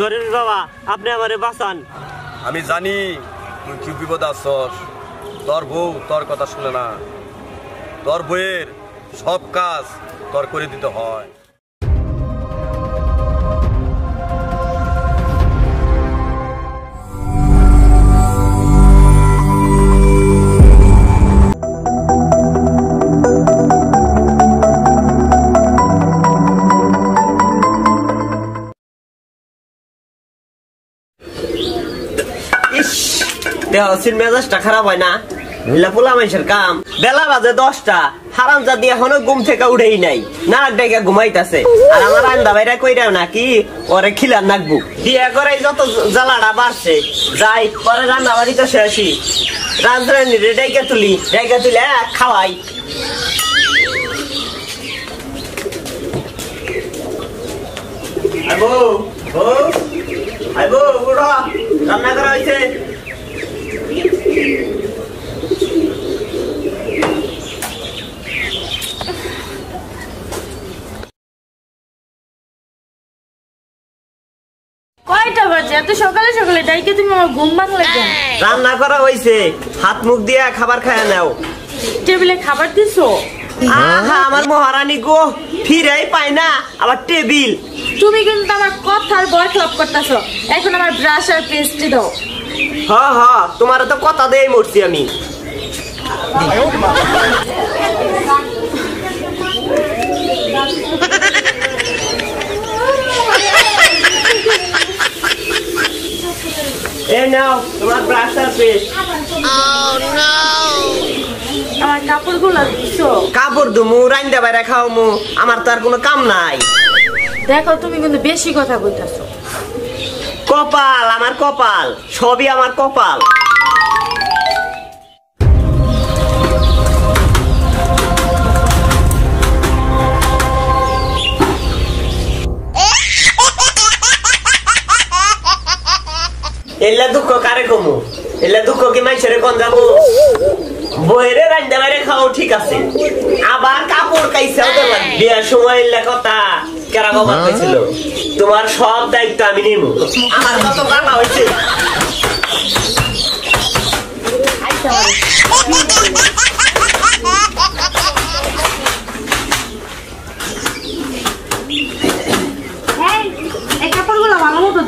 ধরেন বাবা, আপনি আমারে বাঁচান। আমি জানি তুই কি বিপদ আছস। তোর বউ তোর কথা শুনে না, তোর বউয়ের সব কাজ তোর করে দিতে হয়। মেজাজটা খারাপ হয় না? পোলা মানুষের কাম। বেলা বাজে 10টা, হারামজাদি এখনো ঘুম থেকে উঠেই নাই, নাক ডেকে ঘুমাইতেছে। আর আমার রান্দা বাইরা কইরাও নাকি ওরে খিলার নাকবো। বিয়ে করে যত জ্বালাটা বাড়ছে, যাই পরে রান্না বাড়িতে শেষই রাজরানি ডেকে তুলি, ডেকে তুলে খাওয়াই। রান্না করা হয়েছে। কয়টা বাজে? এত সকালে সকালে ডাইকে তুমি আমার ঘুম ভাঙলে কেন? রান্না করা হয়েছে, হাত মুখ দিয়ে খাবার খায় নাও। টেবিলে খাবার দিছো? আহা আমার মহারানী গো, ফিরেই পায় না আবার টেবিল। তুমি কিন্তু আমার কথার বয় ক্লাব করতেছো। এখন আমার ব্রাশ আর পেস্ট দাও। হ্যাঁ হ্যাঁ, তোমার তো কথা দিয়ে মরছি আমি। এই নাও তোমার ব্রাশ আর পেস্ট। আমার কাপড়গুলো দিছো? কাপড় দুমু, রাইন্দা বাইরে খাওয়ামু, আমার তো আর কোনো কাম নাই। দেখো তুমি কিন্তু বেশি কথা কইতাছো। কপাল আমার কপাল, সবই আমার কপাল। এলা দুঃখ কারে কমু? এলা দুঃখ কি মাইছেরে কোন যাবো? বইরে রাইন্দা বাইরে খাও ঠিক আছে, আবার কাপড় কাইছাও তো লাগবে। বিয়ার সময় এলা কথা কেরা কবার কইছিল, তোমার সব দায়িত্ব আমি নিব। আমার কত জানা হইছে।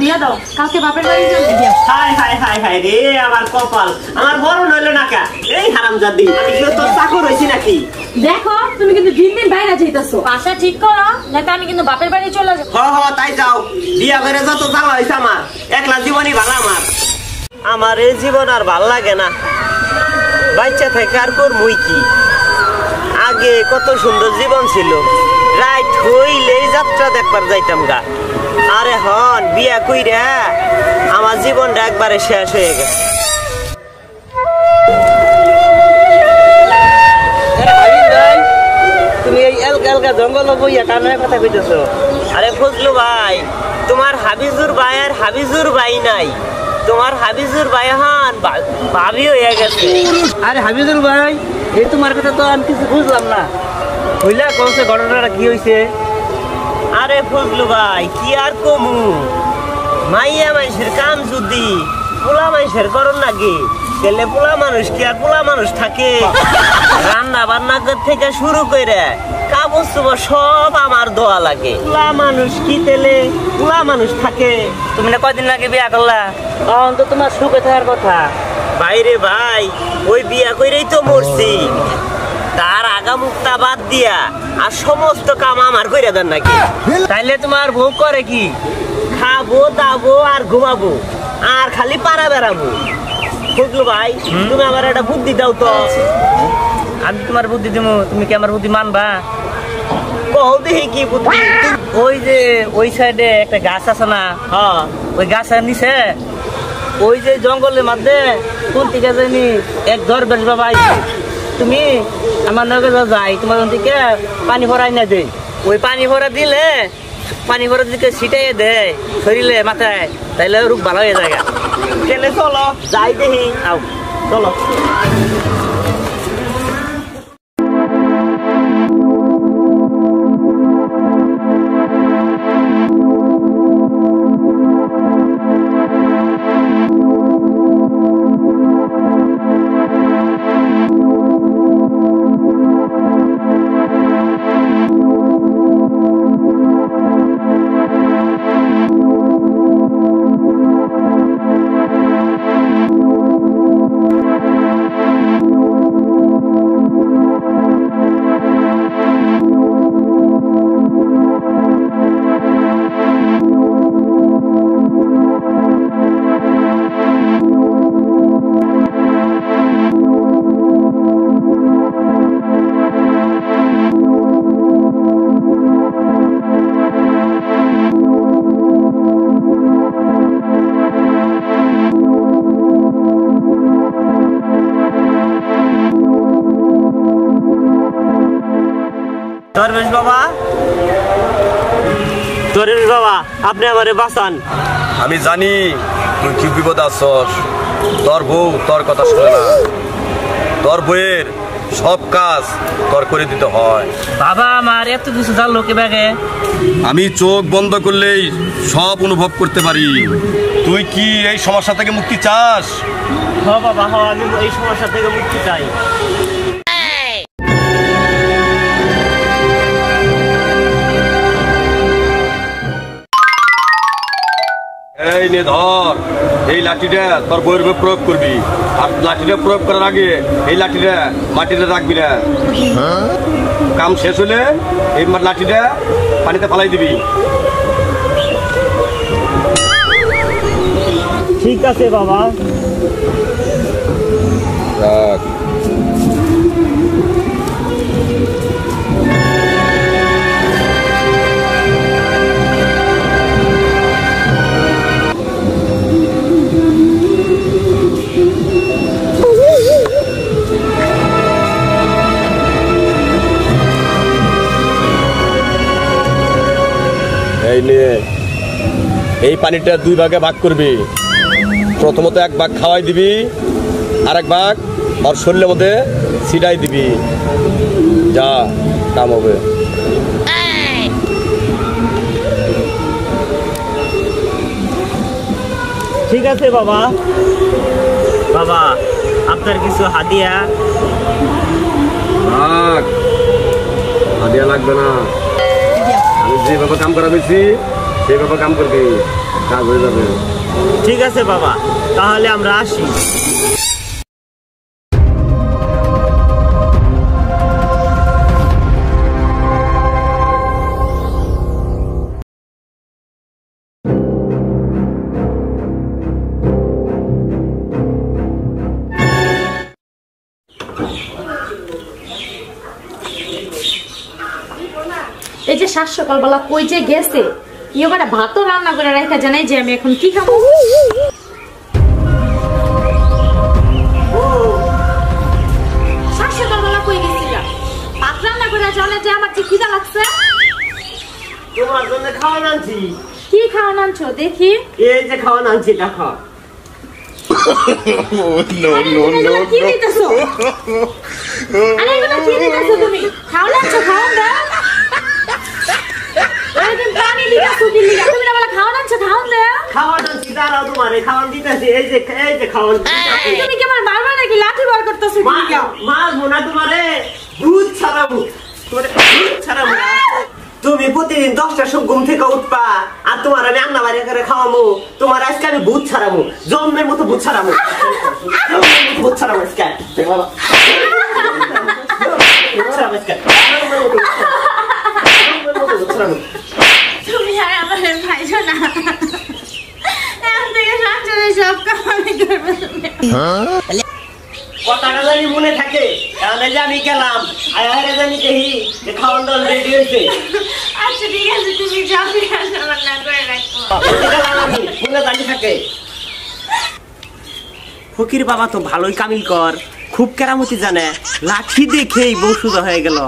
দিয়া দাও, কালকে বাপের বাড়ি যাবে। হাই হাই হাই হাই রে আমার কপাল, আমার বড় নইলো না কা। এই হারামজাদি, আমি কি তোর চাকর হইছি নাকি? দেখো তুমি কিন্তু দিন দিন বাইরে যাইতাছো। বাসা ঠিক করো, নাকি আমি কিন্তু বাপের বাড়ি চলে যাব। হ হ তাই যাও, বিয়া করে যত জ্বালা হইছে আমার, একলা জীবনই ভালো আমার। আমার এই জীবন আর ভাল লাগে না, বাচ্চা থেকে আর করমুই কি। আগে কত সুন্দর জীবন ছিল, রাইট হইলেই যাত্রা দেখবার যাইতাম গা। আরে হন বিয়া কইরা আমার জীবনটা একবারে শেষ হয়ে গেছে। তুমি এই এলকা জঙ্গল বইয়া কানের কথা কইতেছো? আরে ফজলু ভাই, তোমার হাবিজুর ভাই আর হাবিজুর ভাই নাই, তোমার হাবিজুর ভাই হন ভাবি হয়ে গেছে। আরে হাবিজুর ভাই, এই তোমার কথা তো আমি কিছু বুঝলাম না, হইলা কমছে ঘটনাটা কি হয়েছে? আরে ফজলু ভাই কি আর কমু, মাইয়া মানুষের কাম যদি পোলা মানুষের করন নাকি, তাহলে পোলা মানুষ কি আর পোলা মানুষ থাকে? রান্না বান্না থেকে শুরু করে কাপড় চোপড় সব আমার দোয়া লাগে। পোলা মানুষ কি তেলে পোলা মানুষ থাকে? তুমি না কয়দিন আগে বিয়া করলা, তখন তো তোমার সুখে থাকার কথা। বাইরে ভাই, ওই বিয়া কইরেই তো মরছি, তার আগা মুক্তা বাদ দিয়া আর সমস্ত কাম আমার কইরা দেন নাকি? তাইলে তোমার বউ করে কি? খাবো দাবো আর ঘুমাবো আর খালি পাড়া বেড়াবো। ফজলু ভাই, তুমি আমার একটা বুদ্ধি দাও তো। আমি তোমার বুদ্ধি দিব, তুমি কি আমার বুদ্ধি মানবা? কও দেখি কি বুদ্ধি। ওই যে ওই সাইডে একটা গাছ আছে না, হ্যাঁ ওই গাছের নিচে ওই যে জঙ্গলের মধ্যে কোন থেকে জানি এক দরবেশ বাবা আইছে। তুমি আমার নগে যাই, তোমার থেকে পানি ভরাই না দেয়, ওই পানি ভরা দিলে, পানি ভরা দিকে ছিটাইয়ে দেয় শরীরে মাথায়, তাইলে রূপ ভালো হয়ে যায়। কেলে চলো যাই দেখি। আও চলো। দরবেশ বাবা, আপনি আমারে বাঁচান। আমি জানি তুই কি বিপদ আছস। তোর বউ তোর কথা শুনে না, তোর বউয়ের সব কাজ তোর করে দিতে হয়। বাবা আমার এত কিছু জানলো কে ব্যাগে? আমি চোখ বন্ধ করলেই সব অনুভব করতে পারি। তুই কি এই সমস্যা থেকে মুক্তি চাস? হ্যাঁ বাবা, হ্যাঁ আমি এই সমস্যা থেকে মুক্তি চাই। এই নে ধর, এই লাঠিটা তোর বউয়ের উপর প্রয়োগ করবি। আর লাঠিটা প্রয়োগ করার আগে এই লাঠিটা মাটিতে রাখবি না। কাম শেষ হলে এই লাঠিটা পানিতে ফালাই দিবি। ঠিক আছে বাবা। রাখ। এই নিয়ে এই পানিটা 2 ভাগে ভাগ করবি। প্রথমত 1 ভাগ খাওয়াই দিবি, আর 1 ভাগ ওর শরীরের মধ্যে ছিটাই দিবি। যা, কাম হবে। ঠিক আছে বাবা। বাবা আপনার কিছু হাদিয়া? হাদিয়া লাগবে না, আমি যেভাবে কাম করা বেশি সেভাবে কাম করবি, কাজ হয়ে যাবে। ঠিক আছে বাবা, তাহলে আমরা আসি। এই যে সাত সকালবেলা কই যে গেছে, ইয়োগাটা ভাতও রান্না করে রাখা জানাই যে আমি এখন কি খাবো। সাত সকালবেলা কই গেছিলা? ভাত রান্না করে জানে যে আমার যে খিদা লাগছে। তোমার জন্য খাওয়ান আনছি। কি খাওয়ান আনছো দেখি? এই যে খাওয়ান আনছি, দেখো। কি দিতেছো? আরে এগুলো কি দিতেছো তুমি? খাওয়ান আনছো, খাওয়ান দাও। তুমি পানি দিতেছো কি লিগা? তুমি না বলে খাওয়ান আনছো, খাওয়ান দাও। খাওয়ান আনছি, দাঁড়াও তোমারে খাওয়ান দিতেছি। এই যে খাওয়ান। তুমি কি আমার বারবার নাকি লাঠি বার করতেছো কি লিগা? মাল মোনা তোমারে দুধ ছাড়াবো, তোমারে দুধ ছাড়াবো। তুমি প্রতিদিন 10টার সময় ঘুম থেকে উঠবা, আর তোমার আমি আন্না বাড়ি করে খাওয়াবো। তোমার আজকে আমি ভূত ছাড়াবো, জন্মের মতো ভূত ছাড়াবো, ভূত ছাড়াবো আজকে। তুমি আর আমার ভাইছো না, এখন থেকে সংসারে সব কাম আমি করবো। কথাটা জানি মনে থাকে, তাহলে যে আমি গেলাম আয়ারে জানি দেখি যে খাওয়ান দাওয়ান রেডি হয়েছে। আচ্ছা ঠিক আছে, তুমি যাও, রান্না করে রাখো। আমি মনে জানি থাকে। ফকির বাবা তো ভালোই কামিল কর, খুব কেরামতি জানে। লাঠি দেখেই বউ সুদা হয়ে গেল।